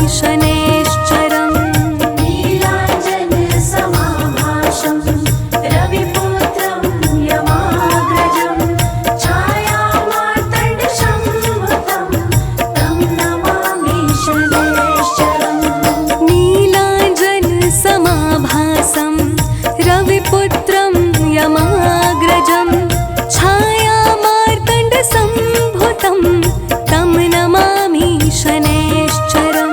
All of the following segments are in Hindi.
शनैश्चरम् नीलाञ्जनसमाभासं रविपुत्रं यमाग्रजं छायामार्तण्डसंभुतं तं नमामि शनैश्चरम् नीलाञ्जनसमाभासं रविपुत्रं यमाग्रजं छायामार्तण्डसंभुतं तं नमामि शनैश्चरम्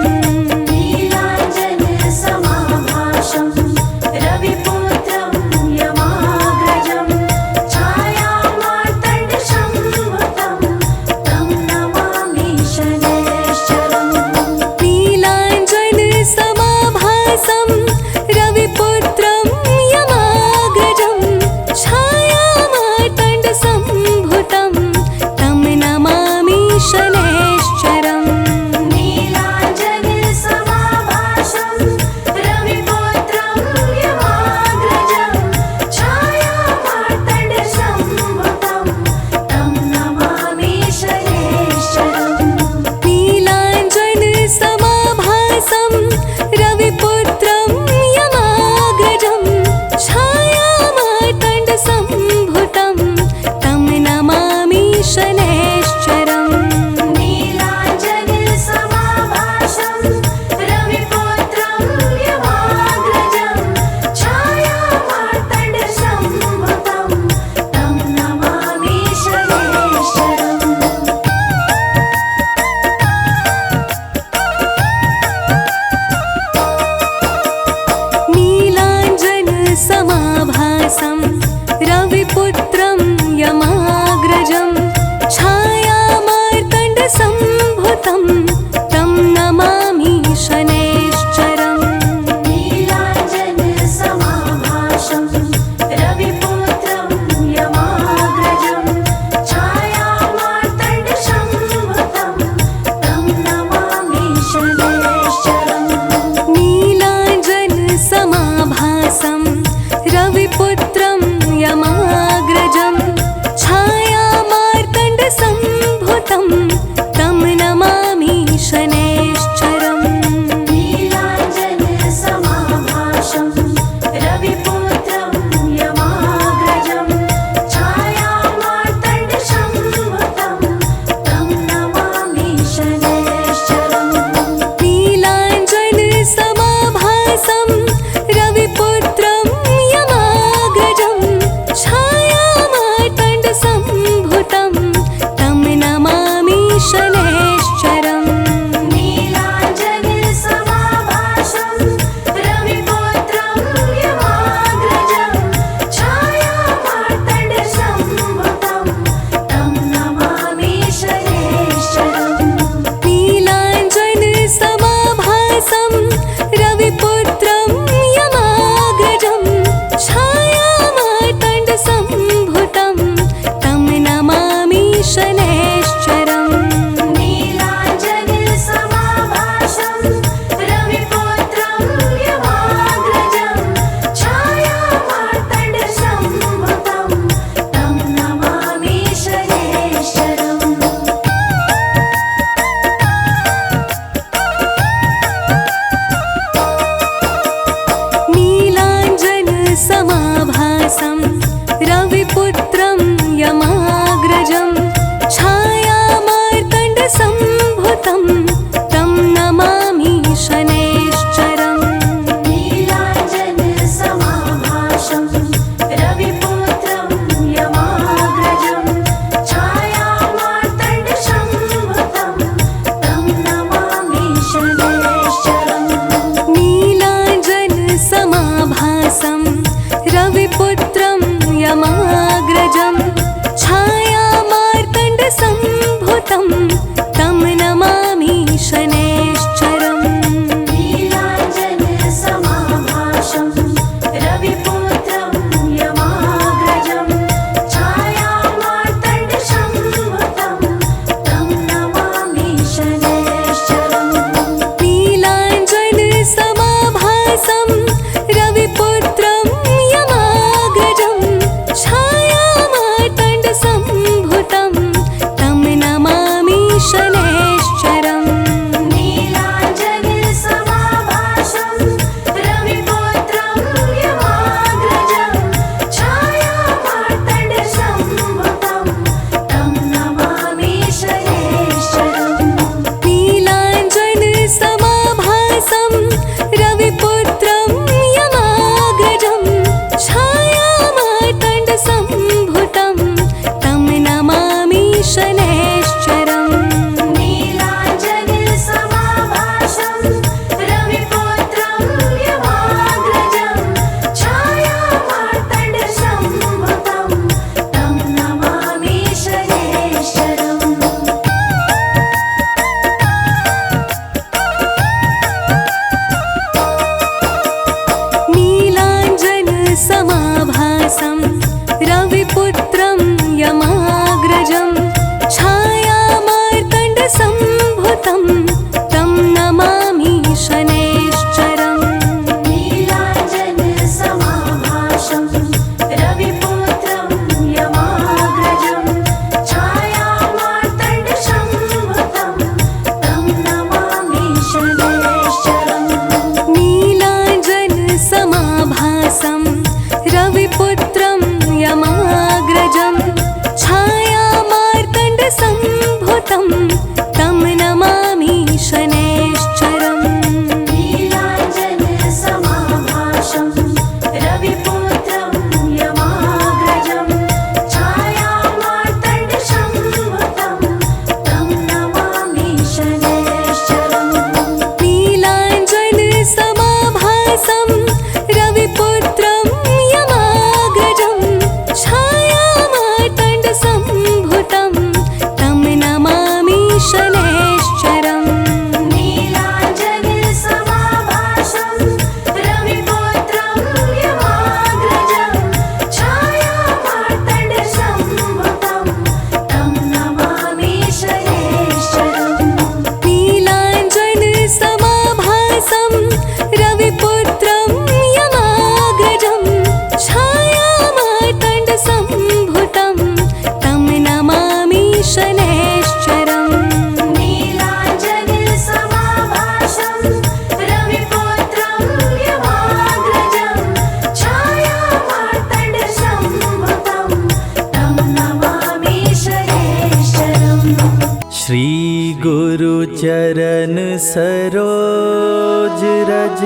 रोज रज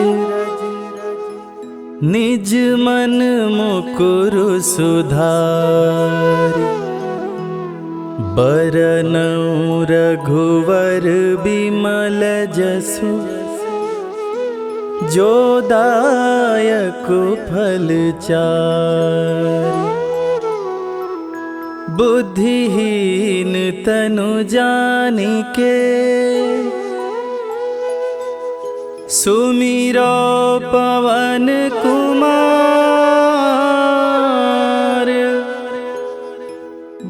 निज मन मुकुर सुधारि बरनउँ रघुवर बिमल जसु जो दायक फल चारि बुद्धिहीन तनु जानिके सुमिरो पवन कुमार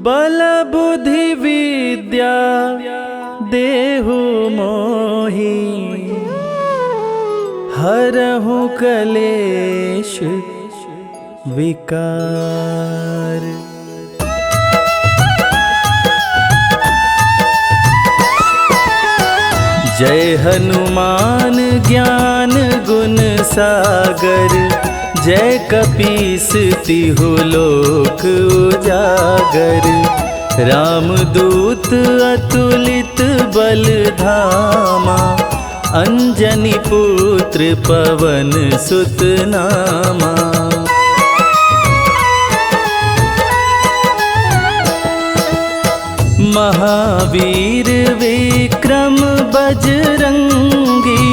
बल बुद्धि विद्या देहु मोहि हरहु कलेश विकार। जय हनुमान ज्ञान गुण सागर जय कपीस तिहु लोक उजागर रामदूत अतुलित बल धामा अंजनी पुत्र पवन सुत नामा। महावीर विक्रम बजरंगी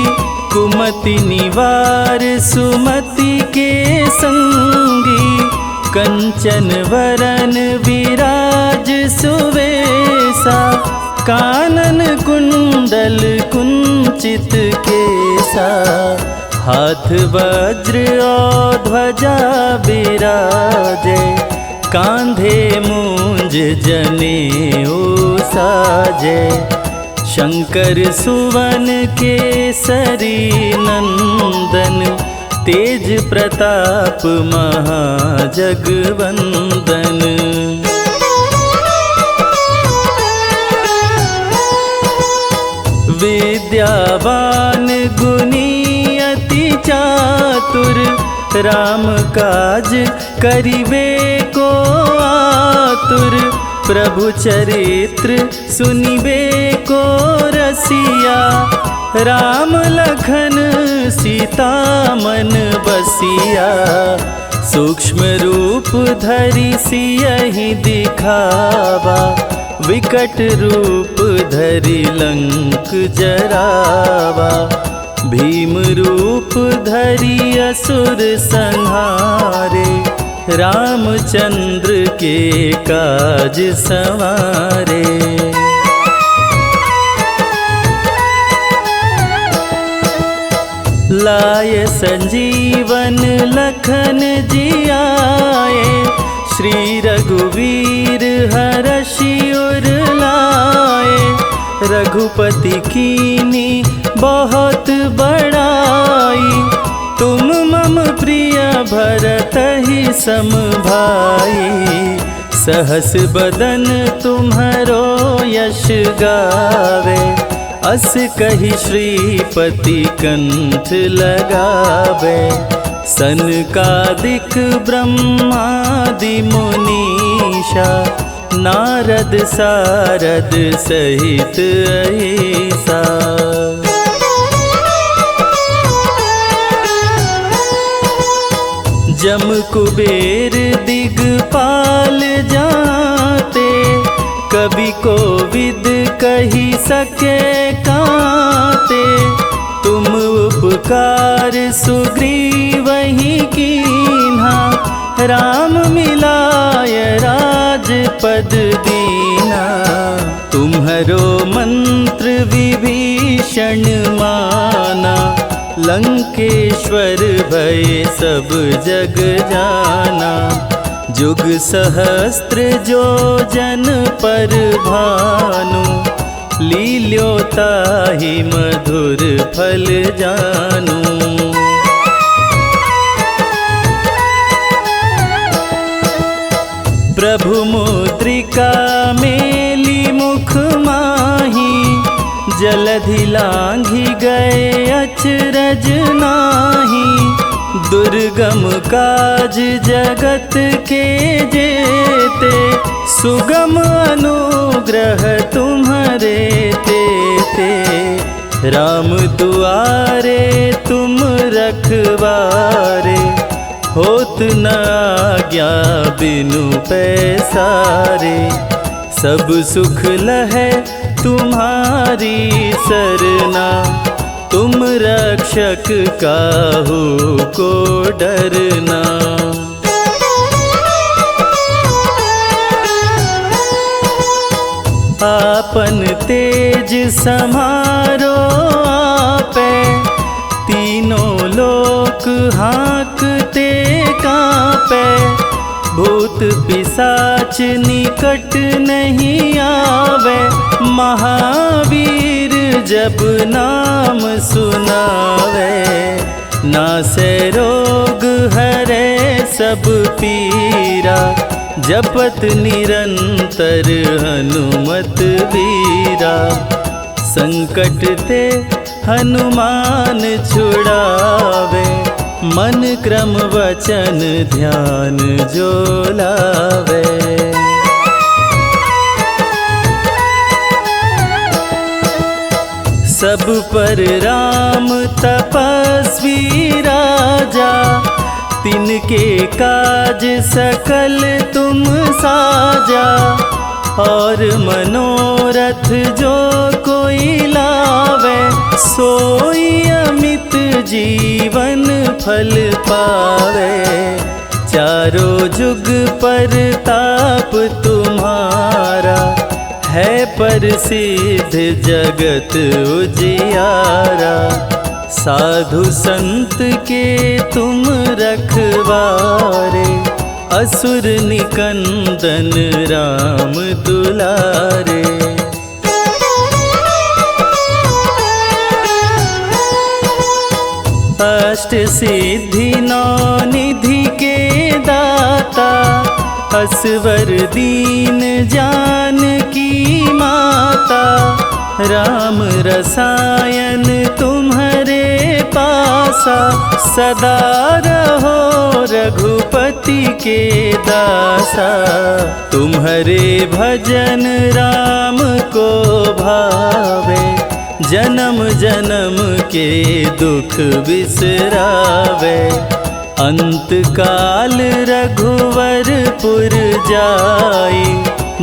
कुमति निवार सुमति के संगी कंचन वरन विराज सुवेसा कानन कुंडल कुंचित केसा हाथ वज्र और ध्वजा बिराजे कांधे मूंज जनेऊ साजे शंकर सुवन केसरी नंदन तेज प्रताप महाजगवंदन। विद्यावान गुणी अति चातुर राम काज करिबे को आतुर प्रभु चरित्र सुनिबे को रसिया राम लखन सीता मन बसिया सूक्ष्म रूप धरि सियहि दिखावा विकट रूप धरि लंक जरावा भीम रूप धरि असुर संहारे रामचंद्र के काज संवारे। लाय संजीवन लखन जियाए श्री रघुवीर हरषि उर लाए रघुपति कीनी बहुत बड़ाई तुम मम प्रिय भरतहि सम भाई सहस बदन तुम्हरो यश गावे अस कहि श्रीपति कंठ लगावे सनकादिक ब्रह्मादि मुनीषा नारद सारद सहित ऐसा। जम कुबेर दिगपाल जाते कवि कोविद कही सके काते तुम उपकार सुग्रीवहि कीन्हा राम मिलाय राजपद दीना तुम्हरो मंत्र विभीषण माना लंकेश्वर भय सब जग जाना जुग सहस्त्र जो जन पर भानु लील्योताहि मधुर फल जानू। प्रभु मुद्रिका मेली मुख माही जलधि लांघि गए अचरज नाही दुर्गम काज जगत के जेते सुगम अनुग्रह तुम्हारे तेते राम दुआरे तुम रखवारे, होत न आज्ञा बिनु पैसारे। सब सुख लहै तुम्हारी सरना, तुम रक्षक काहू को डरना। आपन तेज समारो आपे, तीनों लोक हाँकते कांपे। भूत पिशाच निकट नहीं आवे, महावीर जब नाम सुनावे। नासै रोग हरै सब पीरा, जपत निरंतर हनुमत वीरा। संकट ते हनुमान छुड़ावे, मन क्रम वचन ध्यान जो लावे। सब पर राम तपस्वी राजा, तिनके काज सकल तुम साजा। और मनोरथ जो कोई लावे, सोई अमित जीवन फल पावे। चारों जुग पर ताप तुम्हारा, है प्रसिद्ध जगत उजियारा। साधु संत के तुम रखवारे, असुर निकंदन राम दुलारे। अष्ट सिद्धि नौ निधि के दाता, असवर दीन जानकी माता। राम रसायन तुम्हारे पासा, सदा रहो रघुपति के दासा। तुम्हारे भजन राम को भावे, जन्म जन्म के दुख बिसरावे। अंत काल रघुवरपुर जाई,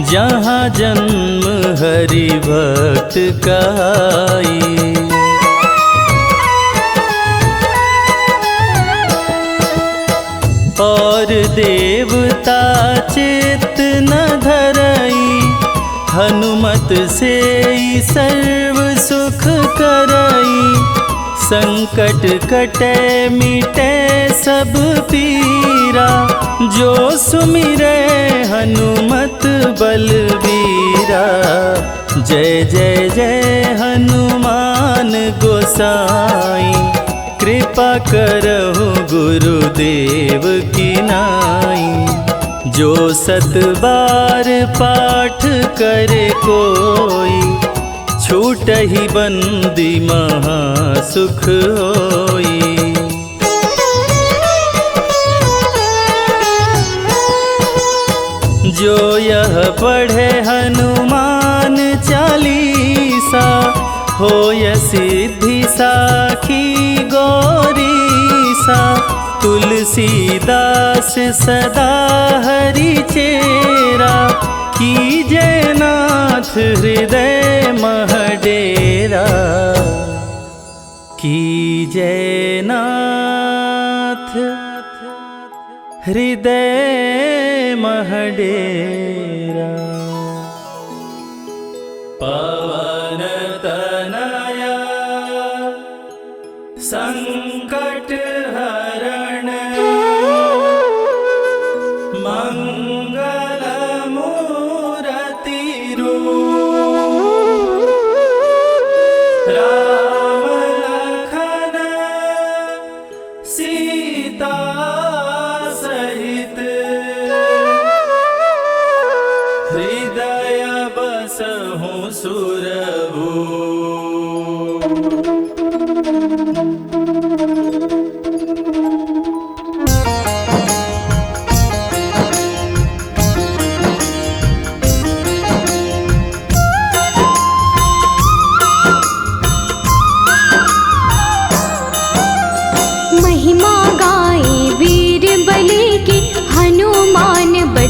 जहाँ जन्म हरि भक्त कहाई। और देवता चित्त न धरई, हनुमत से सर्व सुख करई। संकट कटे मिटे सब पीरा, जो सुमिरै हनुमत बलबीरा। जय जय जय हनुमान गोसाई, कृपा करहु गुरुदेव की नाई। जो सत बार पाठ करे कोई, छूटहि बंदी महा सुख होई। जो यह पढ़े हनुमान चालीसा, होय सिद्धि साखी गौरीसा। तुलसीदास सदा हरि चेरा, कीजय नाथ हृदय मह डेरा। कीजय नाथ हृदय मह डेरा। पवन तनया संकट हरण, मंगल मूरति रूप। राम लखन सीता सहित, हृदय बसहु सुरभूप।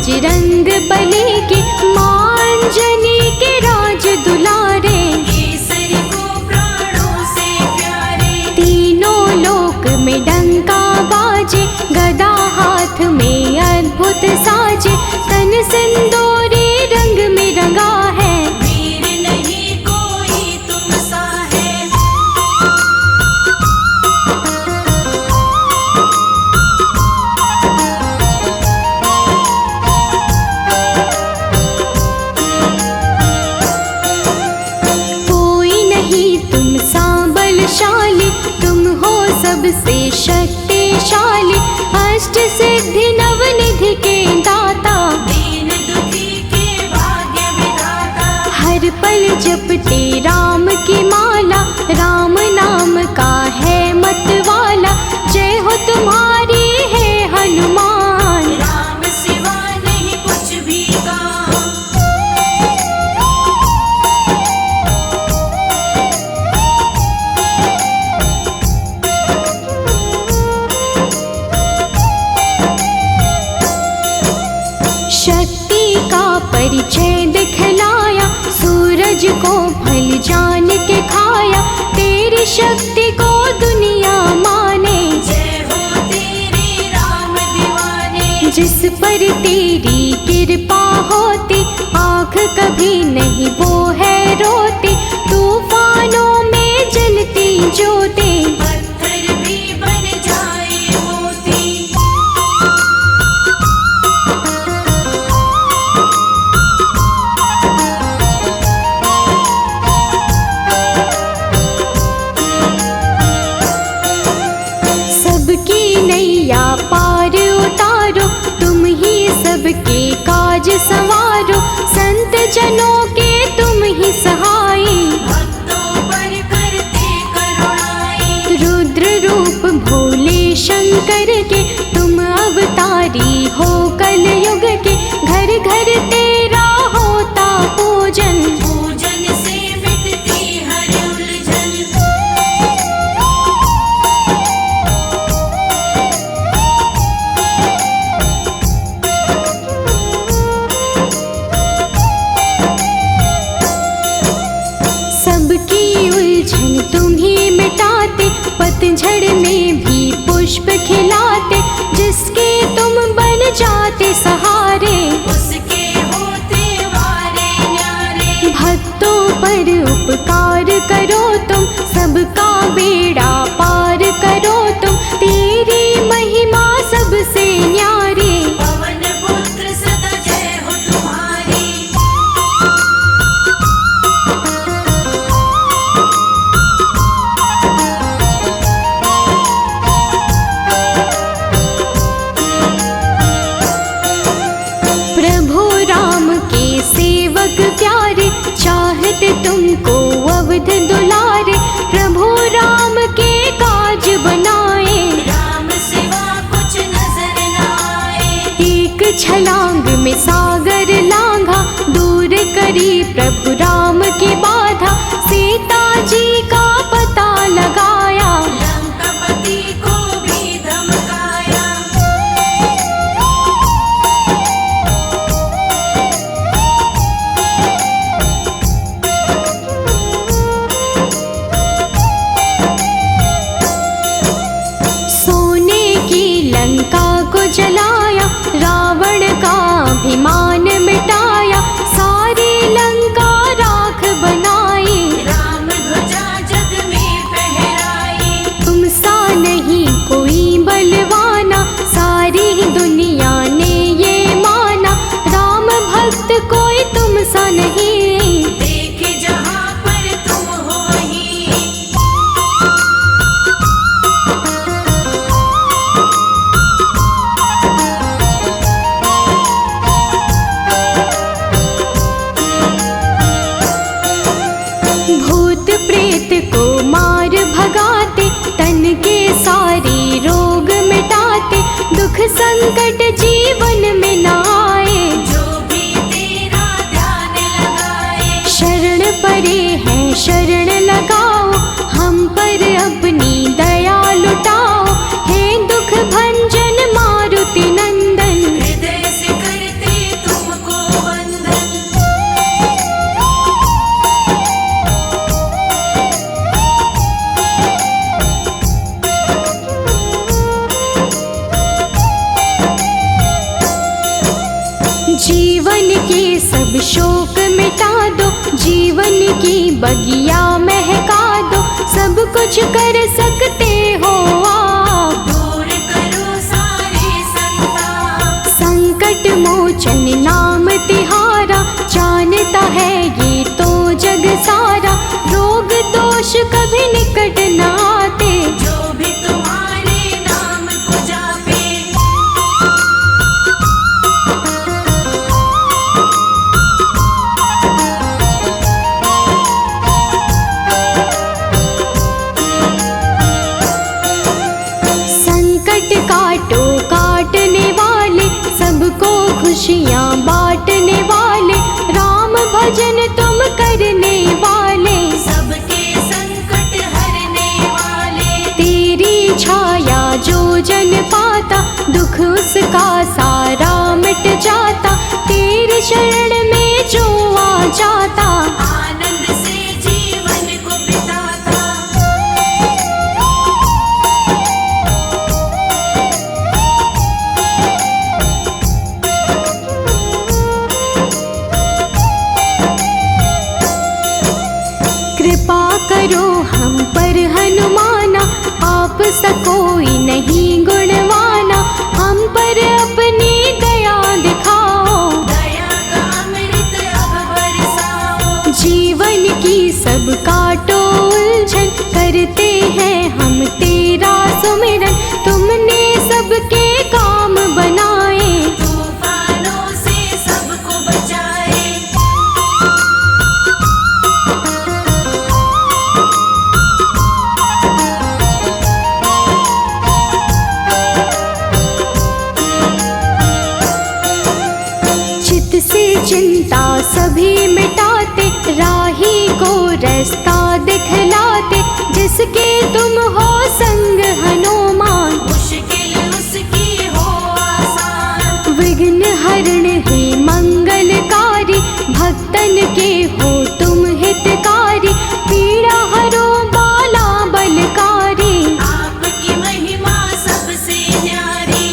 बजरंग बली के, माँ अंजनी के राज दुलारे, केसरी को प्राणों से प्यारे। तीनों लोक में डंका बाजे, गदा हाथ में अद्भुत साजे, तन सिंदूरी रंग में रंगा है, वीर नहीं कोई तुम सा है। कोई नहीं तुम सा बलशाली, तुम हो सबसे शक्तिशाली, अष्ट सिद्धि नवनिधि के दाता, दीन दुखी के भाग्य विधाता। हर पल जपते राम की माला, राम नाम का है मतवाला, जय हो तुम्हारी है हनुमान, राम सिवा नहीं कुछ भी काम। शक्ति का परिचय दिखलाया, सूरज को फल जान के खाया, तेरी शक्ति को दुनिया माने, जय हो तेरे राम दीवाने। जिस पर तेरी कृपा होती, आँख कभी नहीं वो है रोती, तूफानों में जलती ज्योति, पत्थर भी बन जाए मोती। सबकी नैया पार उतारो, तुम ही सबके काज संवारो, संत जनों के तुम ही सहाय, भक्तों पर करते करुणाई। रुद्र रूप भोले शंकर के, तुम अवतारी हो कलयुग के, घर घर तेरा होता पूजन, पूजन से मिटती हर उलझन। सबकी उलझन तुम ही मिटाते, पतझड़ में भी पुष्प खिलाते, जिसके तुम बन जाते सहारे, उसके शोक मिटा दो, जीवन की बगिया महका दो, सब कुछ कर सकते हो आप। दूर करो सारे संताप, संकट मोचन नाम तिहारा, जानता है ये तो जग सारा। रोग दोष कभी निकट न आते, जो भी तुम्हारे नाम को जापे। संकट काटो काटने वाले, सबको खुशियाँ बांटने वाले, राम भजन तुम करने वाले, सबके संकट हरने वाले। तेरी छाया जो जन पाता, दुख उसका सारा मिट जाता, तेरे शरण में जो आ जाता, आनंद से जीवन को बिताता। कृपा करो हम पर हनुमाना, आप सा कोई नहीं गुणवाना, हम पर अपनी दया दिखाओ, दया का अमृत अब बरसाओ। जीवन की सब काटो उलझन, करते हैं हम तेरा सुमिरन, तुमने सबके काम बनाए, तूफानों से सबको बचाए। चित से चिंता सभी मिटाते, राही को रास्ता दिखलाते, जिसके तुम हो संग हनुमान, मुश्किल उसकी हो आसान। विघ्न हरण है मंगलकारी, भक्तन के हो तुम हितकारी, पीड़ा हरो बाला बलकारी, आपकी महिमा सबसे न्यारी।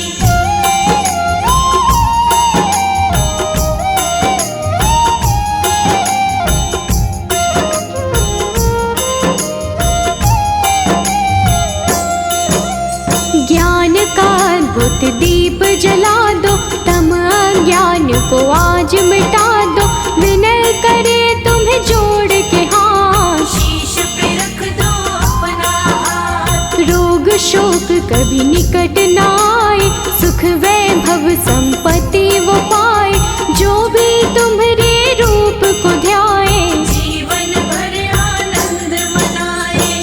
ज्ञान का अद्भुत दीप जला दो, तम अज्ञान को आज मिटा दो, विनय करे तुम्हें जोड़ के हाथ, शीश पे रख दो अपना हाथ। रोग शोक कभी निकट न आए, सुख वैभव संपत्ति वो पाए, जो भी तुम्हारे रूप को ध्याए, जीवन भर आनंद मनाए।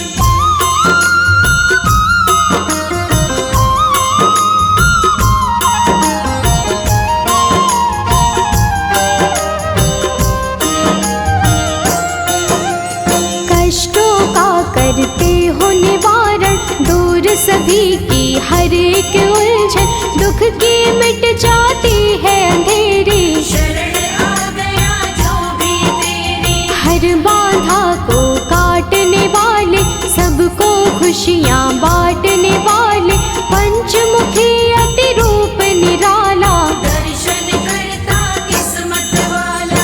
कष्टों का करते हो निवारण, दूर सभी की हर एक उलझन, दुख की मिट जाती है अंधेरी, शरण आ गया जो भी तेरी। हर बाधा को काटने वाले, सबको खुशियाँ बांटने वाले, पंचमुखी अति रूप निराला, दर्शन करता किस्मत वाला।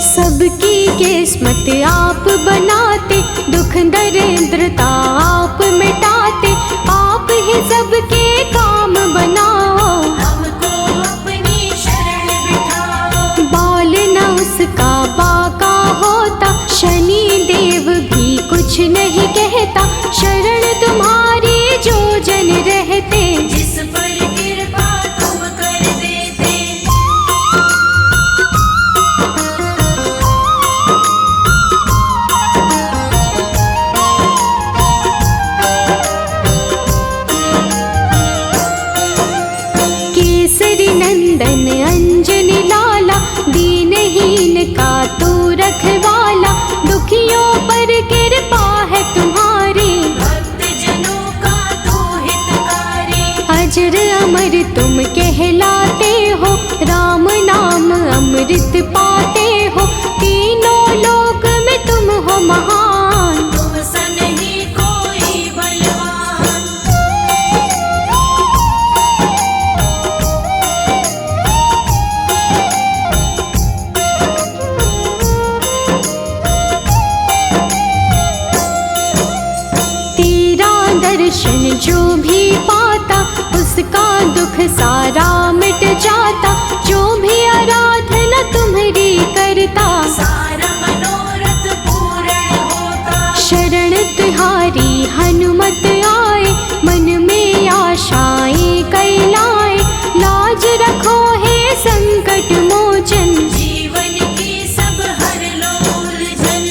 सबकी किस्मत आप बनाते, दुख दरिद्रता आप मिटाते, आप ही सबके काम बनाओ, हमको अपनी शरण बिठाओ। बाल न उसका बाका होता, शनि देव भी कुछ नहीं कहता, शरण तुम्हारी जो जन रहते, जिस पर कृपा तुम कर देते। केसरी नंदन अंजनी लाला, दीनहीन का तू रखवाला, दुखियों पर कृपा है तुम्हारी, भक्त जनों का तू हितकारी। अजर अमर तुम कहलाते हो, राम नाम अमृत पाते हो, तीनों लोक में हो महान। तुम सा नहीं कोई बलवान। तेरा दर्शन जो भी पाता उसका दुख सारा मिट जाता। जो भी आराधना तुम्हारी करता सारा मनोरथ पूर्ण होता। शरण तुम्हारी हनुमत आए, मन में आशाएं कई लाए। लाज रखो हे संकट मोचन, जीवन की सब हर लो उलझन।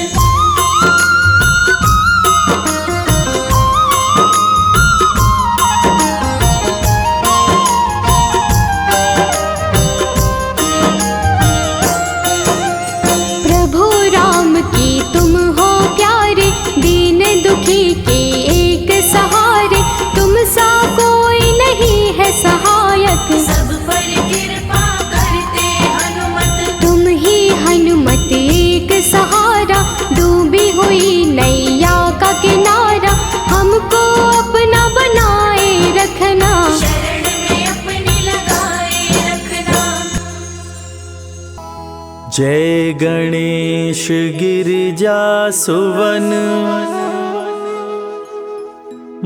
प्रभु राम की तुम हो प्यारे, दीन दुखी के एक सहारे। तुम सा कोई नहीं है सहायक, सब पर कृपा करते हनुमत। तुम ही हनुमत एक सहारा। डूबी हुई नैया का किनारा, हमको अपना बनाए रखना। शरण में अपनी लगाए रखना। जय गणेश गिरिजा सुवन,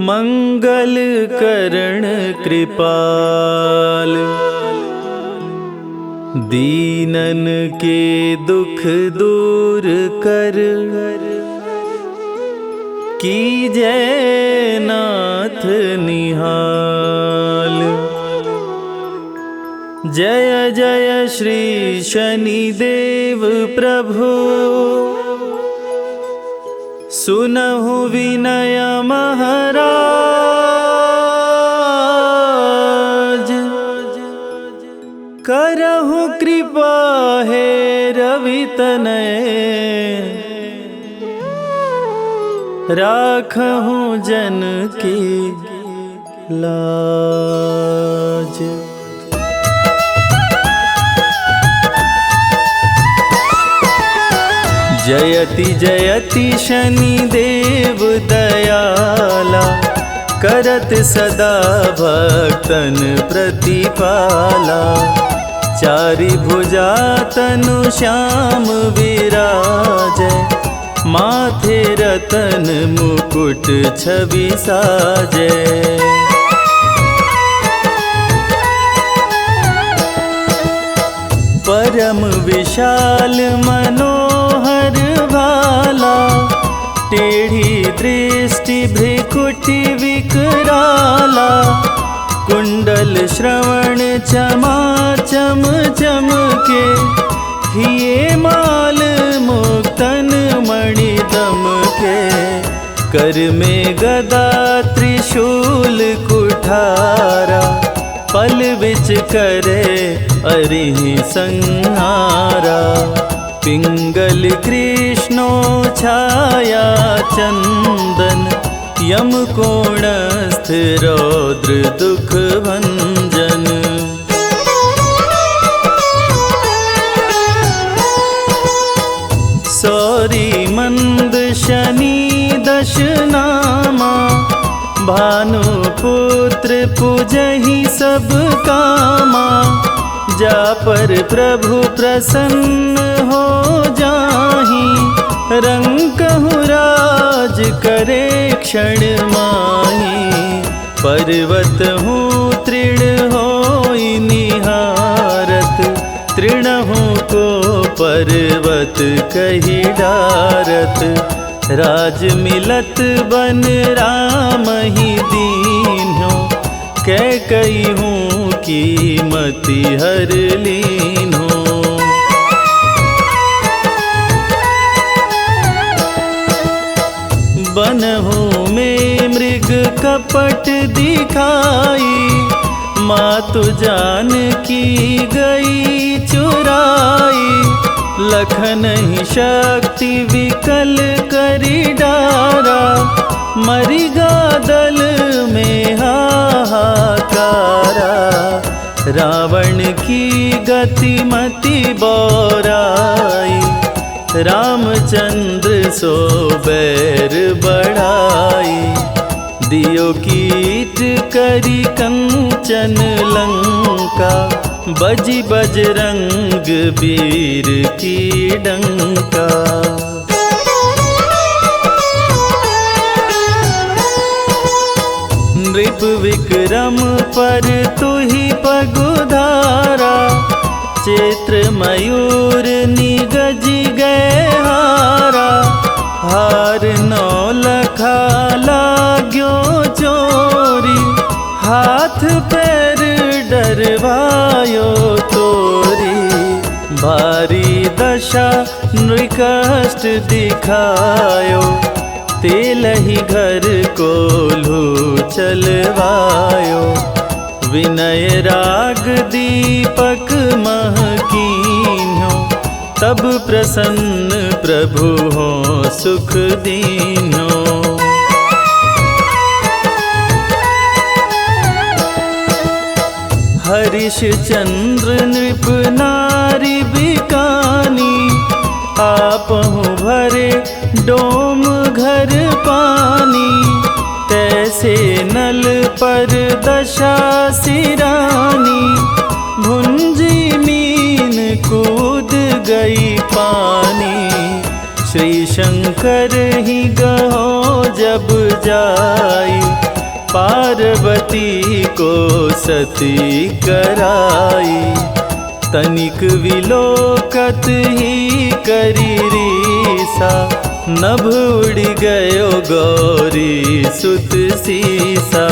मंगल करण कृपाल। दीनन के दुख दूर कर, कीजय नाथ निहाल। जय जय श्री शनिदेव प्रभु, सुनहु विनय महाराज। करहु कृपा हे रवि तनय, राखहु जन की लाज। जयति जयति शनिदेव दयाला, करत सदा भक्तन प्रतिपाला। चारि भुजा तनु श्याम विराजै, माथे रतन मुकुट छवि साजै। परम विशाल मनोहर भाला, टेढ़ी दृष्टि भ्रिकुटि विकराला। कुंडल श्रवण चमाचम चमके, हिये माल मुक्तन मणि दमके। कर में गदा त्रिशूल कुठारा, पल बिच करे अरिहि संहारा। पिंगल कृष्णो छाया चंदन, यम कोणस्थ रौद्र दुख भंजन। सौरी मंद शनि दश नामा, भानुपुत्र पूजहि सब कामा। जा पर प्रभु प्रसन्न हो जाहि, रंकहु राज करे क्षण माहि। पर्वत हूँ तृण होई निहारत, तृणहु को पर्वत कहि डारत। राज मिलत बन राम ही दीन्हो, कैकई हूँ कीमति हर लीन्हो। बनहु में मृग कपट दिखाई, मातु जानकी गई चुराई। लखन ही शक्ति विकल करी डारा, मरिगा दल में हाहाकारा। रावण की गति मति बौराई, रामचंद्र सो बैर बढ़ाई। दियो कीट करी कंचन लंका, बजी बजरंग वीर की डंका। नृप विक्रम पर तुहि पगुधारा, चैत्र मयूर निगज गए हारा। हार नौ लखा लाग्यो चोरी, हाथ पैर डरवायो तोरी। भारी दशा नृकष्ट दिखायो, तेलहि घर कोल्हू चलवायो। विनय राग दीपक महकीन्यो, तब प्रसन्न प्रभु हो सुख दीन्यो। हरिश चंद्र नृप नारी बिकानी, आपहु भरे डोम घर पानी। तैसे नल पर दशा सिरानी, भुंजी मीन कूद गई पानी। श्री शंकर ही गहो जब जाई, पार्वती को सती कराई। तनिक विलोकत ही करी रीसा, नभ उड़ गयो गौरी सुत सीसा।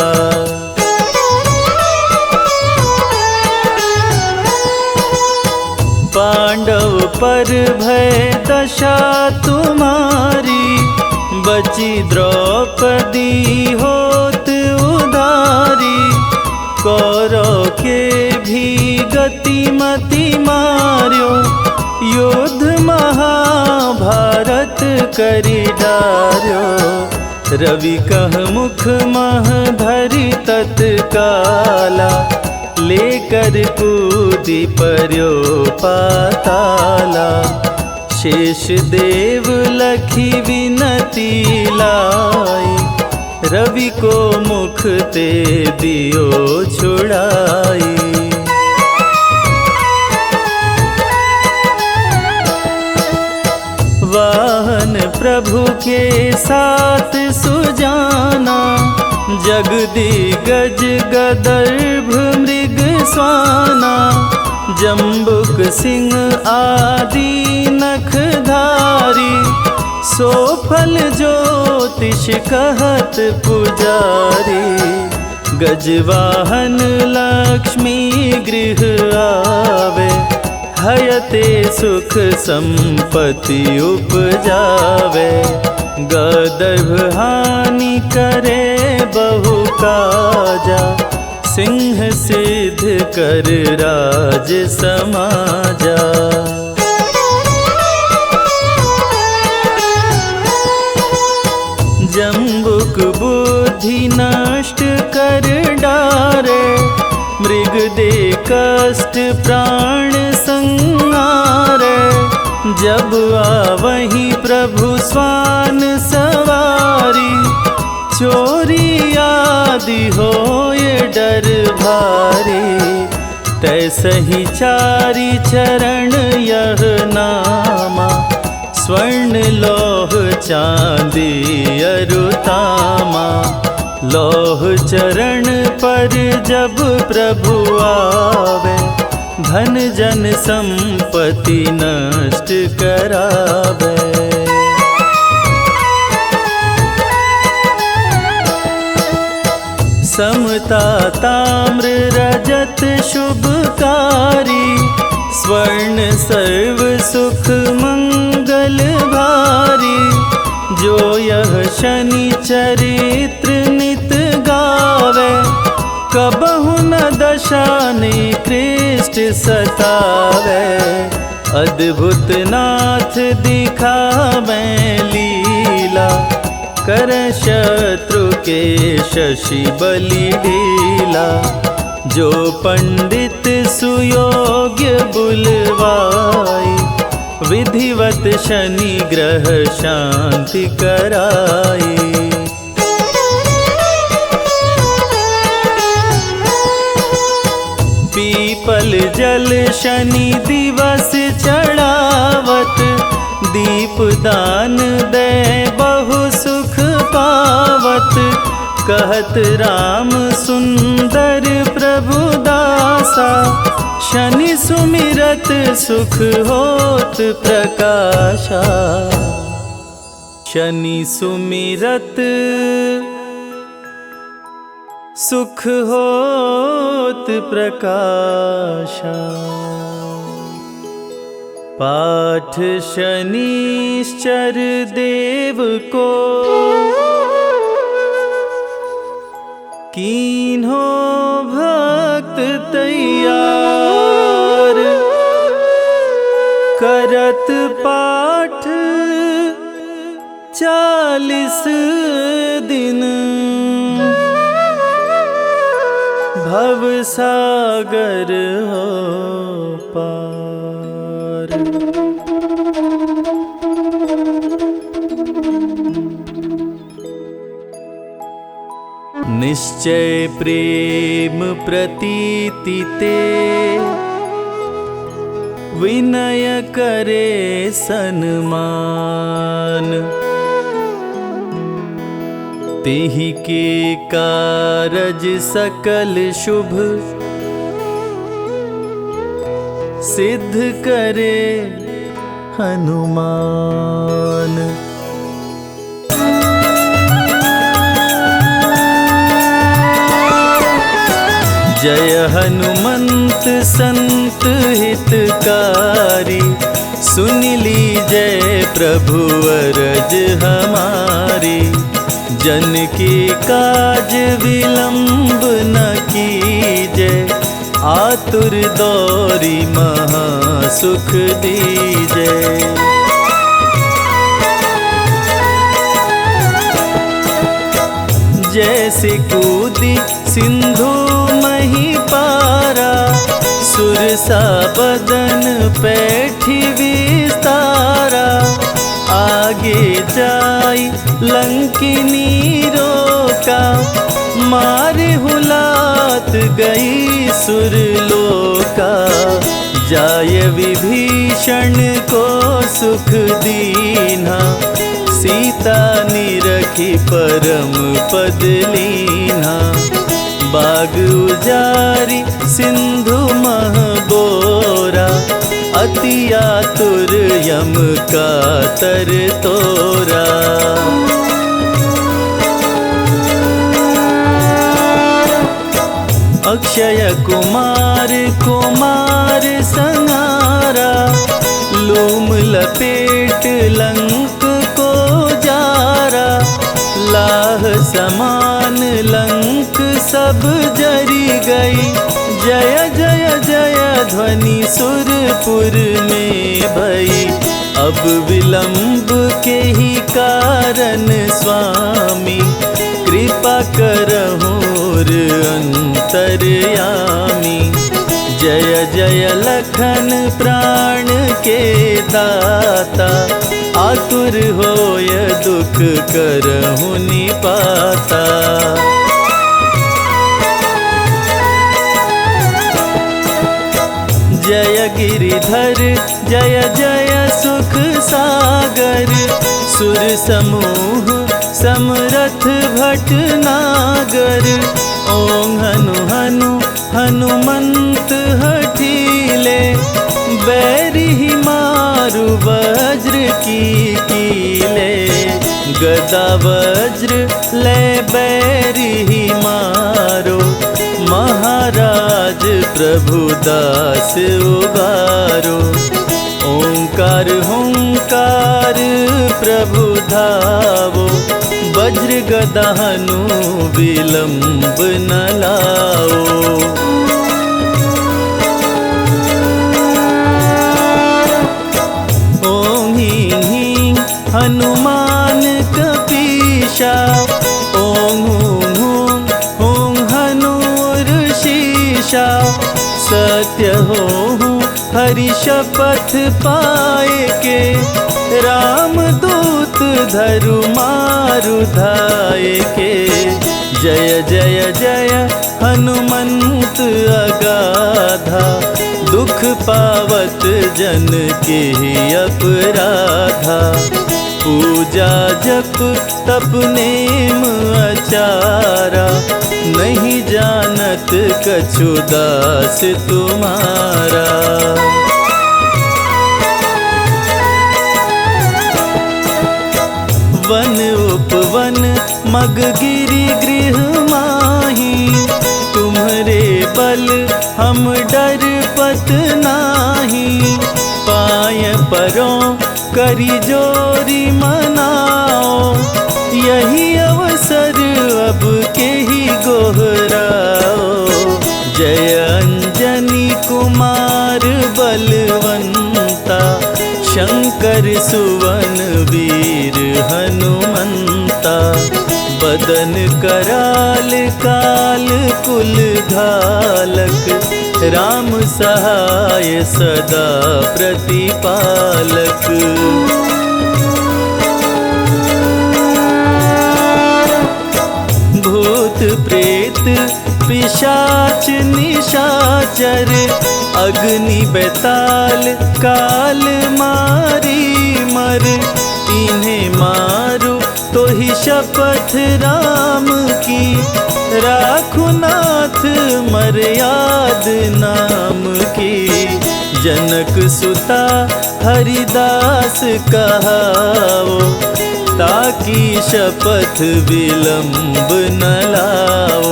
पांडव पर भय दशा तुम्हारी, बची द्रौपदी होत उधारी। कौरव के भी गति मति मार्यो, युद्ध महाभारत करी डार्यो। रवि कह मुख मह धरि तत्काला, लेकर कूदी पर्यो पाताला। शेष देव लखी विनती लाई, रवि को मुख ते दियो छुड़ाई। वाहन प्रभु के साथ सुजाना, जगदिगज गदर्भ मृग स्वाना। जम्बुक सिंह आदि नखधारी, सो फल ज्योतिष कहत पुजारी। गजवाहन लक्ष्मी गृह आवे, हयते सुख संपत्ति उपजावे। गदर्भ हानि करे बहु काजा, सिंह सिद्ध कर राज समाजा। जम्बुक बुद्धि नष्ट कर डारे, मृग दे कष्ट प्राण संहारे। जब आवहि प्रभु स्वान सवारी, चोरी आदि होए डर भारी। तैसहि चारि चरण यह नामा, स्वर्ण लौह चांदी अरुतामा। लौह चरण पर जब प्रभु आवे, धन जन संपत्ति नष्ट करावे। समता ताम्र रजत शुभकारी, स्वर्ण सर्व सुख मंगल भारी। जो यह शनि चरित्र नित गावे, कबहु न दशा निकृष्ट सतावे। अद्भुत नाथ दिखावे लीला, कर शत्रु के शशि बलि ढीला। जो पंडित सुयोग्य बुलवाई, विधिवत शनि ग्रह शांति कराए। पीपल जल शनि दिवस चढ़ावत, दीप दान दे बहु सुख पावत। कहत राम सुंदर प्रभु दासा, शनि सुमिरत सुख होत प्रकाशा। शनि सुमिरत सुख होत प्रकाशा। पाठ शनिश्चर देव को, कीन्हो भक्त तैयार। करत पाठ 40 दिन, भव सागर हो पार। निश्चय प्रेम प्रतीति ते, विनय करे सन्मान। तेहि के कारज सकल शुभ, सिद्ध करे हनुमान। जय हनुमंत संत हितकारी, सुन लीजय प्रभु अरज हमारी। जन के काज विलंब न कीजय, आतुर दौरी महा सुख दीजय। जैसे कूदी सिंधु मही पारा, सुरसा बदन पैठी विस्तारा। आगे जाई लंकिनी रोका, मारे हुलात गई सुरलोका। जाय विभीषण को सुख दीना, सीता निरखी परम पद लीना। बाग उजारी सिंधु मह बोरा, अति आतुर यम का तर तोरा। अक्षय कुमार कुमार संहारा, लूम लपेट लंक को जारा। लाह समान लंक सब जरी गई, जय जय जय ध्वनि सुरपुर में भई। अब विलंब के ही कारण स्वामी, कृपा करहुर अंतर्यामी। जय जय लखन प्राण के दाता, आतुर होय दुख करहु निपाता। जय गिरिधर जय जय सुख सागर, सुर समूह समरथ भटनागर। ओम हनु हनु हनुमंत हठीले, बैरी मारु वज्र की कीले। गदा वज्र ले बैरी मारो, महाराज प्रभु दास उबारो। ओंकार हुंकार प्रभु धावो, वज्र गदा हनु विलंब न लाओ। ओं ह्रीं ह्रीं हनुमान कपीशा, ओं हूं हूं हूं हनुर शीशा। सत्य हो हरि शपथ पाए के, राम दूत धरु मारु धाये के। जय जय जय हनुमंत अगाधा, दुख पावत जन के अपराधा। पूजा जप तप नेम आचारा, नहीं जानत कछु दास तुम्हारा। वन उपवन मग गिरि गृह माही, तुम्हरे बल हम डर पत नाही। पाय परों करी जोरी मनाओ, यही अवसर अब के ही गोहराओ। जय अंजनी कुमार बलवंता, शंकर सुवन वीर हनुमंता। बदन कराल काल कुल घालक, राम सहाय सदा प्रतिपालक। भूत प्रेत पिशाच निशाचर, अग्नि बेताल काल मारी मर। इन्हें मारो तो ही शपथ राम की, राखु नाथ मर्याद नाम की। जनक सुता हरिदास कहाओ, ताकि शपथ विलंब न लाओ।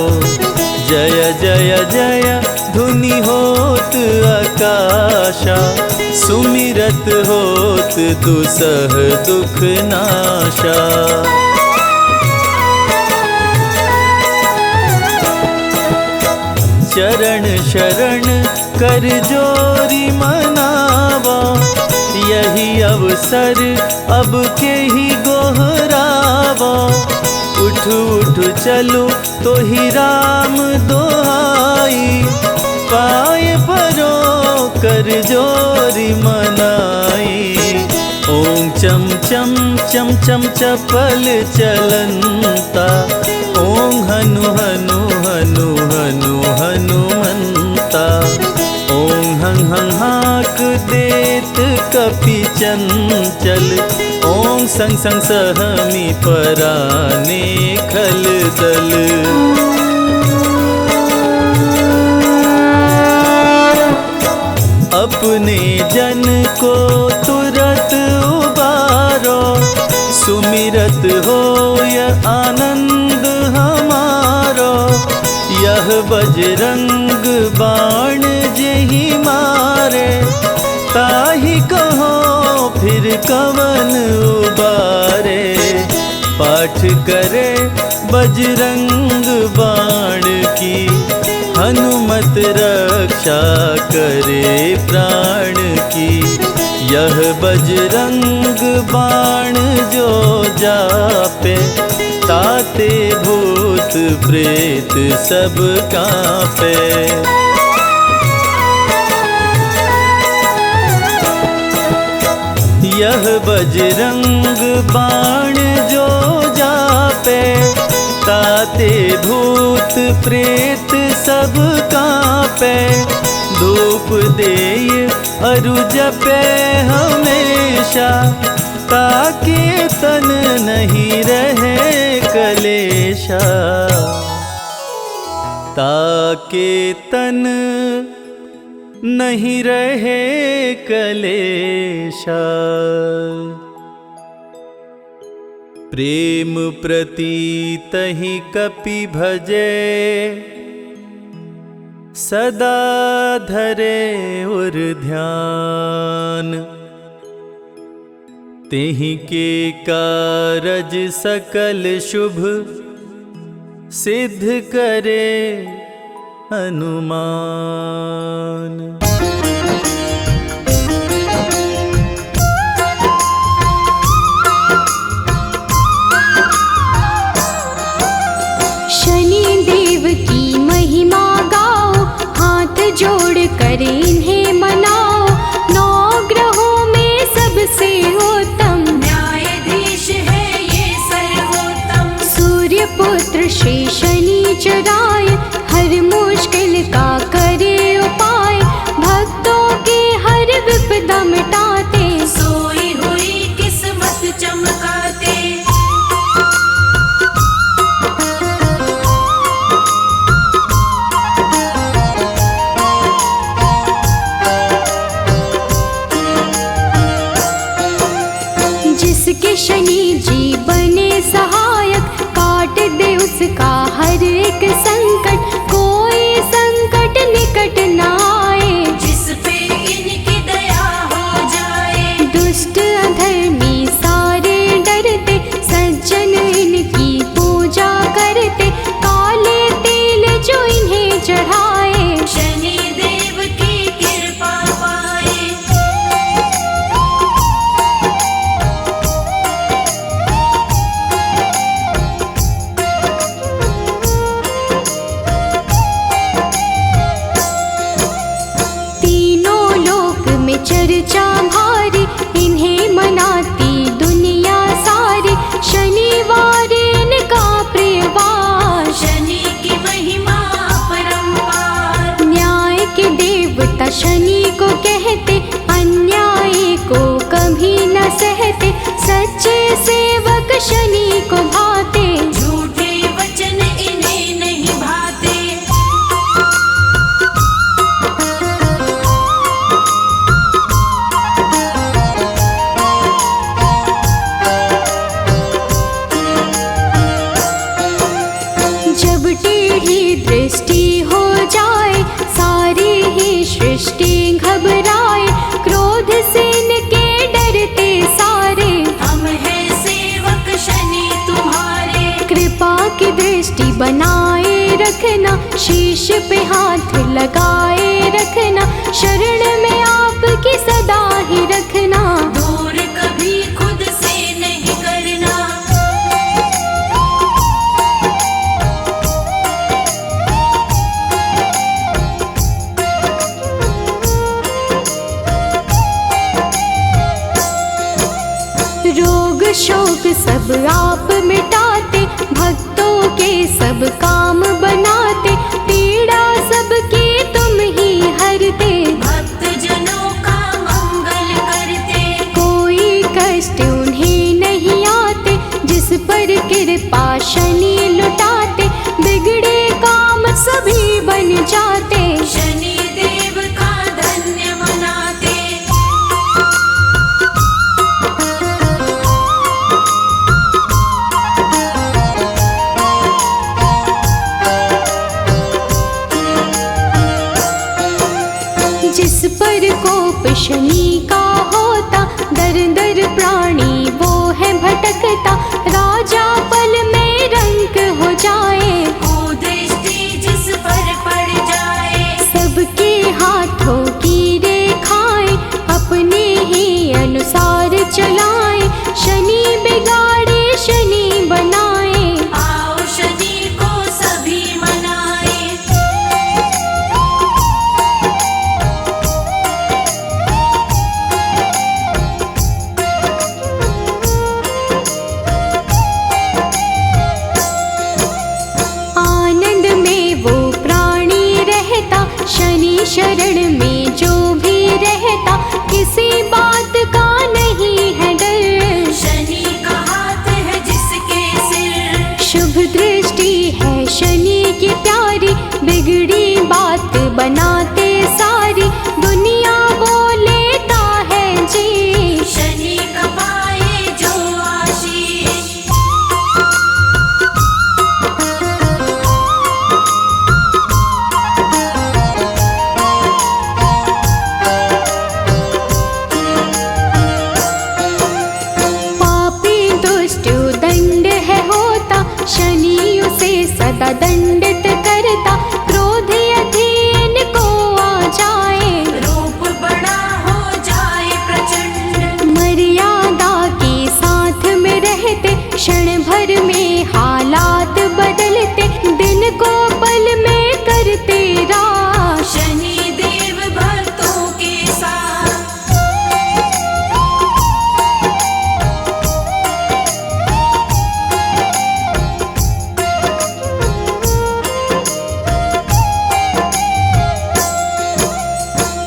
जय जय जय धुनि होत आकाशा, सुमिरत होत दुसह दुख नाशा। चरण शरण कर जोरी मनावा, यही अवसर अब के ही गोहरावा। उठ उठ चलो तो ही राम दोहाई, पाए परो कर जोरी मनाई। ओम चम चम चम चम चपल चलंता, ओम हनु हनु हनु हनु हनुमंता। ओम हं हं हाक देत कपि चंचल, ओम संग संग सहमी पराने खल दल। अपने जन को तुरत उबारो, सुमिरत होय आनंद हमारो। यह बजरंग बाण जेहि मारे, ताहि कहो फिर कवन उबारे। पाठ करे बजरंग बाण की, हनुमत रक्षा करे प्राण की। यह बजरंग बाण जो जापे, ताते भूत प्रेत सब कांपे। यह बजरंग बाण जो जापे, ताते भूत प्रेत सब कांपे। धूप देय अरु जपे हमेशा, ताकि तन नहीं रहे कलेशा। ताकि तन नहीं रहे कलेशा। प्रेम प्रतीत ही कपि भजे, सदा धरे उर ध्यान। तेहि के कारज सकल शुभ, सिद्ध करे हनुमान। शनि देव की महिमा गाओ, हाथ जोड़ कर इन्हें मनाओ। शनि को कहते, अन्याय को कभी न सहते, सच्चे सेवक शनि को भाते। झूठे वचन इन्हें नहीं भाते। जब टेढ़ी दृष्टि हो जाए, सारी ही सृष्टि घबराए, क्रोध से इनके डरते सारे। हम हैं सेवक शनि तुम्हारे। कृपा की दृष्टि बनाए रखना, शीश पे हाथ लगाए रखना, शरण में आपकी सदा ही रखना। दूर कभी खुद से नहीं करना। रोग शोक सब आप मिटाते, भक्तों के सब काम बनाते, पीड़ा सबकी तुम ही हरते। भक्त जनों का मंगल करते। कोई कष्ट उन्हें नहीं आते, जिस पर कृपा शनि लुटाते, बिगड़े काम सभी बन जाते। शनि देव का धन्य मनाते। जिस पर कोप शनि का होता, दर दर प्राणी वो है भटकता, राजा पल में रंक हो जाए। कुदृष्टि जिस पर पड़ जाए। सबके हाथों की रेखाएं अपने ही अनुसार चलाए, शनि बिगाड़े शनि बनाए। आओ शनि को सभी मनाए। आनंद में वो प्राणी रहता, शनि शरण में जो भी रहता, किसी बात का नहीं है डर। शनि का हाथ है जिसके सिर। शुभ दृष्टि है शनि की प्यारी, बिगड़ी बात बनाते सारी, दुनिया वो लेता है जी। शनि का पाए जो आशीष। पापी दुष्ट दंड है होता, शनि उसे सदा दंडित करता, क्रोध अधीन को आ जाए। रूप बड़ा हो जाए प्रचंड। मर्यादा के साथ में रहते, क्षण भर में हालात बदलते, दिन को पल में करते राश। शनि देव भक्तों के साथ।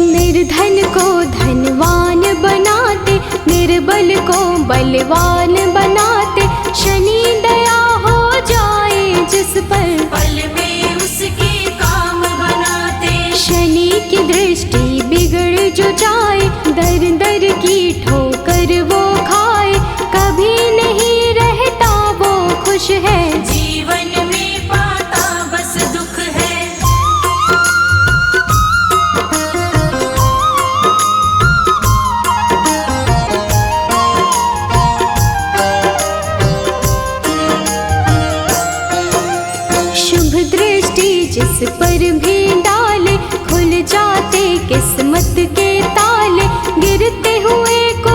निर्धन को धनवान बनाते, निर्बल को बलवान बनाते, शनि दया हो जाए जिस पर। पल में उसके काम बनाते। शनि की दृष्टि बिगड़ जो जाए, दर दर की ठोकर वो खाए, कभी नहीं रहता वो खुश है। जीवन में पाता बस दुख है। शुभ दृष्टि जिस पर भी डाले, खुल जाते किस्मत के ताले, गिरते हुए को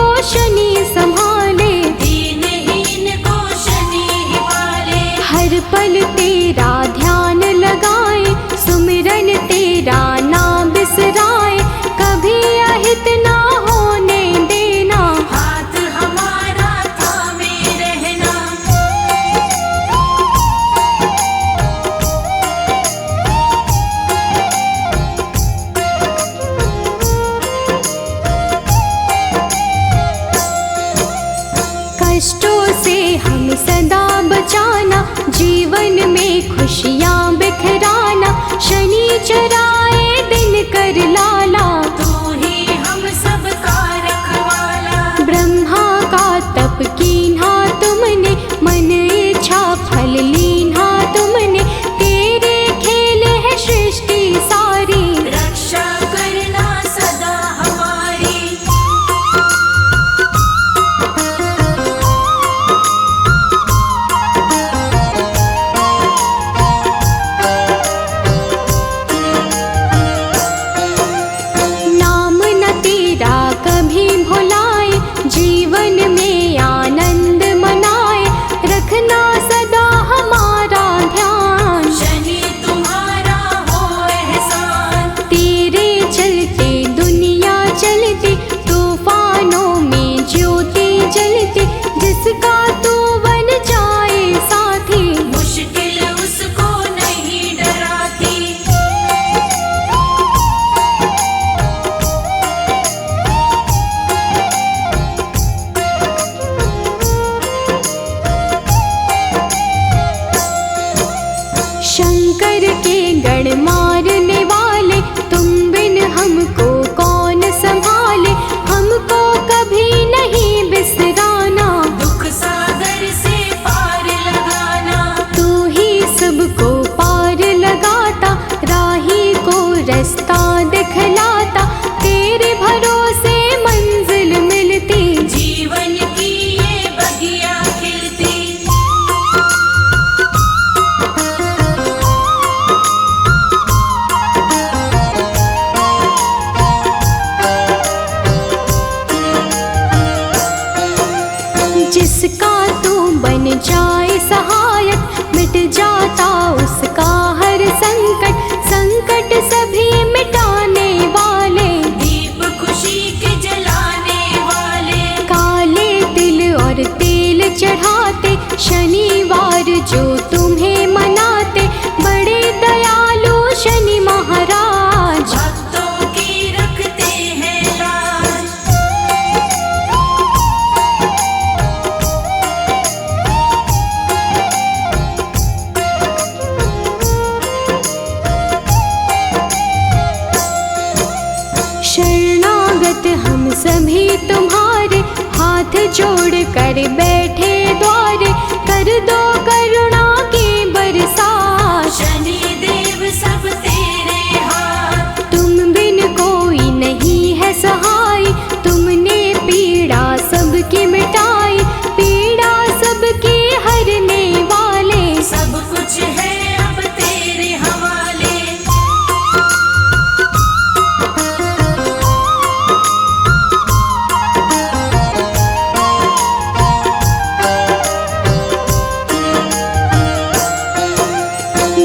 कर लाला, तू ही हम सबका रखवाला। ब्रह्मा का तप कीन्हा तुमने, मन इच्छा फल लीन्हा तुमने, तेरे खेल है सृष्टि सारी, रक्षा करना सदा हमारी। नाम न तेरा कभी भुलाए, जीवन में आनंद मनाए, रखना सदा हमारा ध्यान, शनि तुम्हारा हो एहसान। तेरे चलते दुनिया चलती, तूफानों में ज्योति जलती, जिसका तू बन जाए साथी, मुश्किल उसको नहीं डराती। शंकर के गढ़ मारने वाले, तुम बिन हमको कौन संभाले, हमको कभी नहीं बिसराना, दुख सागर से पार लगाना। तू ही सबको पार लगाता, राही को रास्ता दिखलाता, तेरे भरोसे मंजिल मिलती, जीवन की ये बगिया खिलती। जिसका तू बन जाए सहायक, मिट जाता उसका हर संकट, संकट सभी मिटाने वाले, दीप खुशी के जलाने वाले। काले तिल और तेल चढ़ाते, शनिवार जो तुम्हें मनाते, बड़े दयालु शनि महाराज, भक्तों की रखते हैं लाज। शरणागत हम सभी तुम्हारे, हाथ जोड़ कर बैठे द्वारे, कर दो करुणा की बरसात, शनि देव सब तेरे हाथ। तुम बिन कोई नहीं है सहाय, तुमने पीड़ा सबकी मिटाई, पीड़ा सबकी हरने वाले, सब कुछ है अब तेरे हवाले।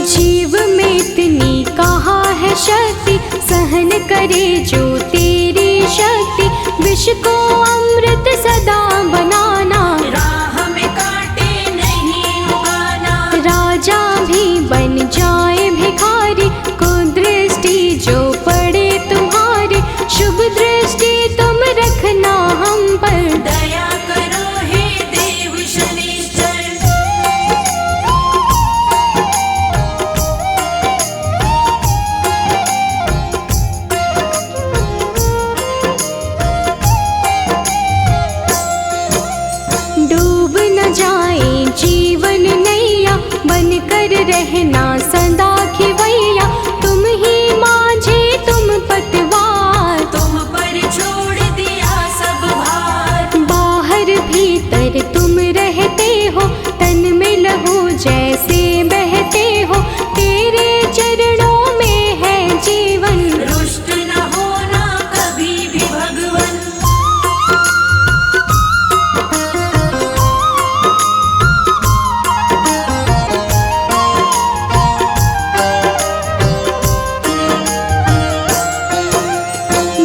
जीव में इतनी कहाँ है शक्ति, सहन करे जो तेरी शक्ति, विष को अमृत सदा बनाना, राह में कांटे नहीं उगाना। राजा भी बन जाए भिखारी, को दृष्टि जो पड़े तुम्हारी, शुभ दृष्टि तुम रखना हम पर, दया करो हे देव शनिश्चर। डूब न जाए जीवन नैया, बन कर रहना सदा खिवैया, तुम ही माझे तुम पतवार, तुम पर छोड़ दिया सब भार। बाहर भीतर तुम रहते हो, तन में लहू जैसे बहते हो, तेरे चरणों में है जीवन, रुष्ट न होना कभी भी भगवन।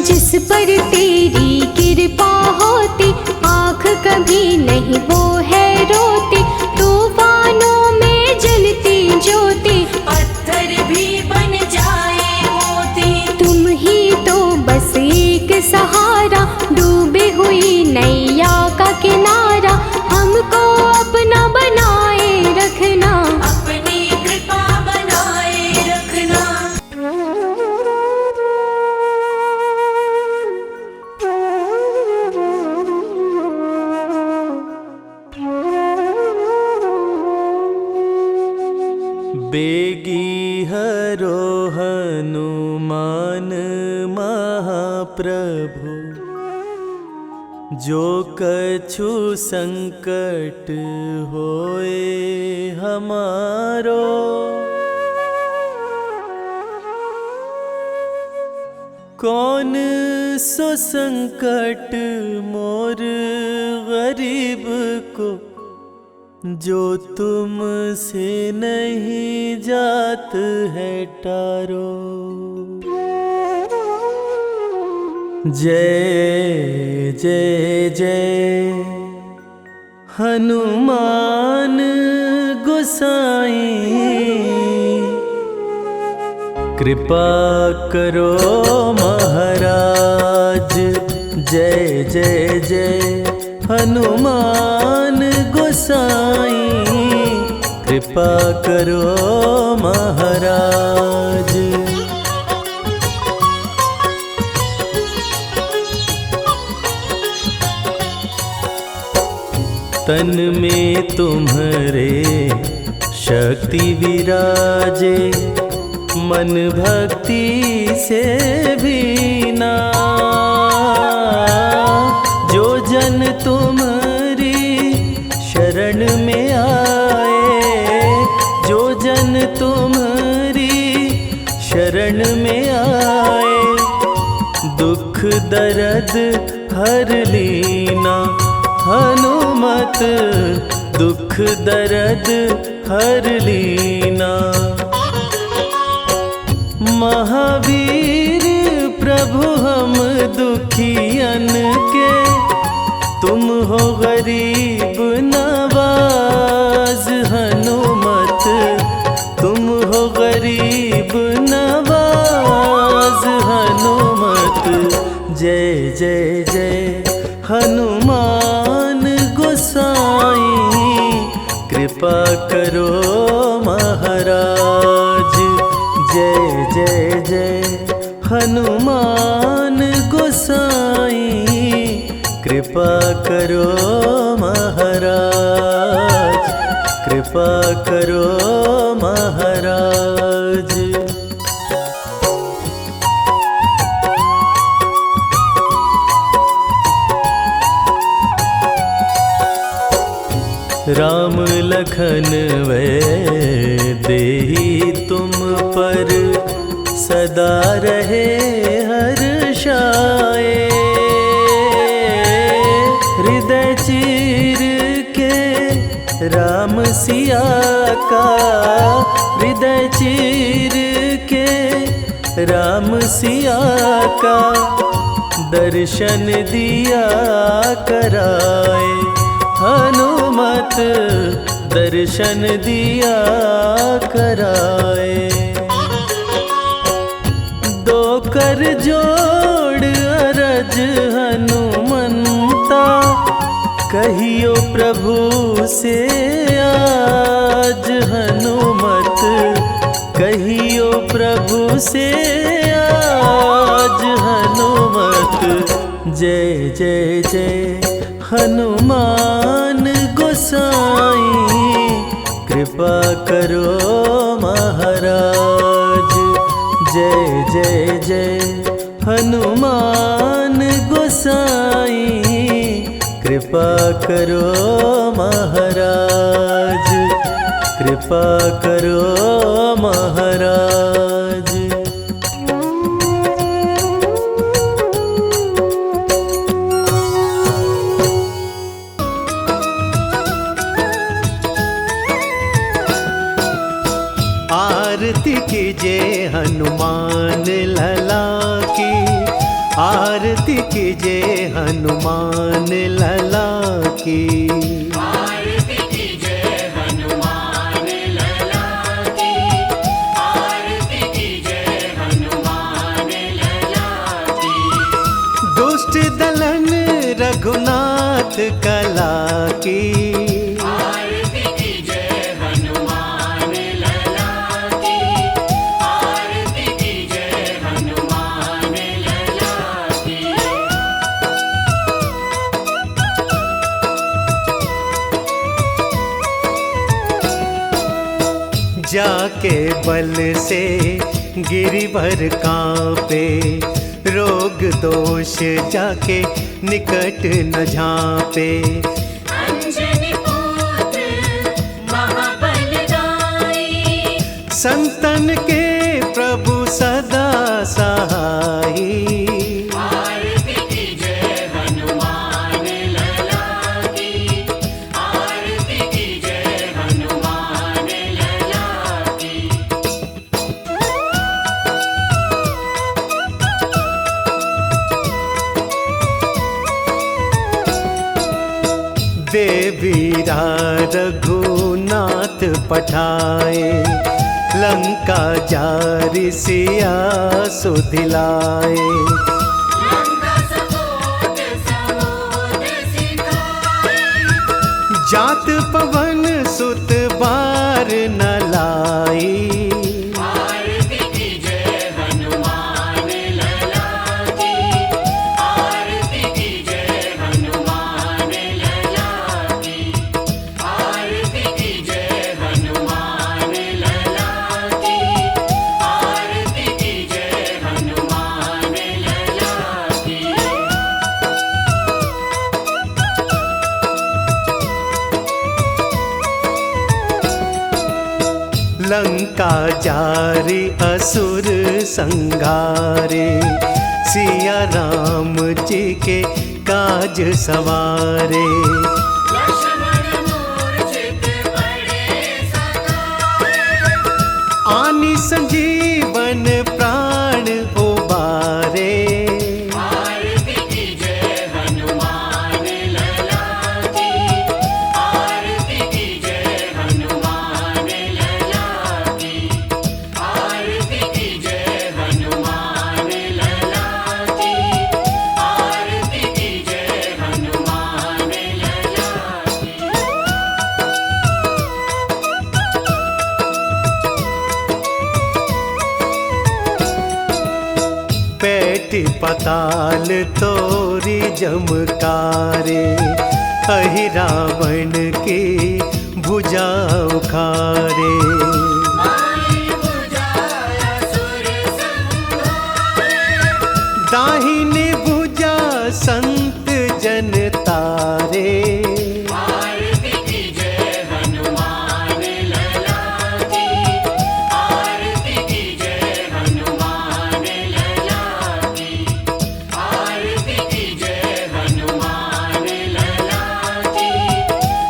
जिस पर तेरी कृपा होती, आँख कभी नहीं वो है रोती, तूफानों में जलती ज्योति, पत्थर भी बन जाए मोती। तुम ही तो बस एक सहारा, डूबी हुई नैया का किनारा, हमको अपना बनाए रखना, अपनी कृपा बनाए रखना। हनुमान महाप्रभु जो कछु संकट होए हमारो, कौन सो संकट मोर गरीब को, जो तुमसे नहीं जात है टारो। जय जय जय हनुमान गोसाई, कृपा करो महाराज। जय जय जय हनुमान गोसाई, कृपा करो महाराज। तन में तुम्हारे शक्ति विराजे, मन भक्ति से भीना। जो जन तुम्हारी शरण में आए, जो जन तुम्हारी शरण में आए, दुख दर्द हर लीना। हनुमत दुख दर्द हर लीना। महावीर प्रभु हम दुखियन के, तुम हो गरीब नवाज। हनुमत तुम हो गरीब नवाज। हनुमत जय जय जय हनुमान गोसाई, कृपा करो महाराज। जय जय जय हनुमान गोसाई, कृपा करो महाराज। कृपा करो महाराज। राम लखन वै देहि तुम पर, सदा रहे हर्षाए। हृदय चीर के राम सिया का, हृदय चीर के राम सिया का, दर्शन दिया कराए। हनुमत दर्शन दिया कराए। दो कर जोड़ अरज हनुमंता, कहियो प्रभु से आज। हनुमत कहियो प्रभु से आज। हनुमत जय जय जय हनुमान गोसाई, कृपा करो महाराज। जय जय जय हनुमान गोसाई, कृपा करो महाराज। कृपा करो महाराज। आरती कीजिए हनुमान लला की, आरती कीजिए हनुमान लला की। आरती कीजिए हनुमान लला की, आरती कीजिए हनुमान लला की। दुष्ट दलन रघुनाथ कला की, आरती कीजिए हनुमान लला की, आरती कीजिए हनुमान लला की। जाके बल से गिरिवर कांपे, रोग दोष जाके निकट न झांपे। अंजनी पुत्र महाबलदाई, संतन के प्रभु सदा सहाई। आरती कीजय हनुमान लला की, आरती कीजय हनुमान लला की। देवीरा रघुनाथ पठाए, लंका जारि सिया सुधिलाए। लंका सपोत समुद्र सिखाए, जात पवन सुत बार न लाई। आरती कीजय हनुमान लला की, आरती कीजय हनुमान लला की, आरती कीजय हनुमान लला की, आरती कीजय हनुमान लला की। लंका जारि असुर संघारे, सिया राम जी के काज सवारे। लक्ष्मण मूर्छित पड़े सकाए, आनि संजीवन प्राण उबारे। आरती कीजय हनुमान लला की, आरती कीजय हनुमान लला की, आरती कीजय हनुमान लला की, आरती कीजय हनुमान लला की। पैठ पताल तोरी जमकारे, अहि रावण की भुजा उखारे। माई बुझाया सुर संहारे, दाहिनी भुजा संत जन तारे। आरती कीजय हनुमान लला की, आरती कीजय हनुमान लला की, आरती कीजय हनुमान लला की,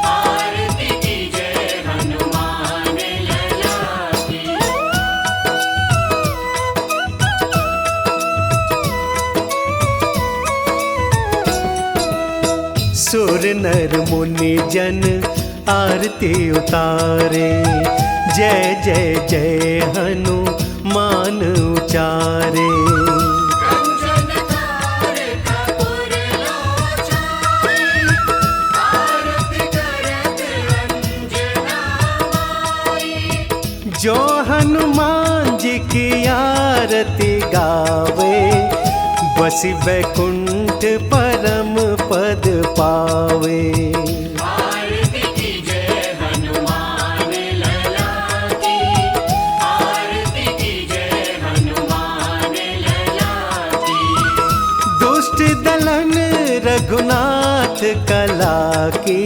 आरती कीजय हनुमान लला की। सुर नर मुनि जन आरती उतारे, जय जय जय हनुमान उचारे। कंचन थार कपूर लोचनाई, आरती करत अंजना माई। जो हनुमान जी की आरती गावे, बसी वैकुंठ परम पद पावे। आरती कीजय हनुमान लला की, आरती कीजय हनुमान लला की। दुष्ट दलन रघुनाथ कला की,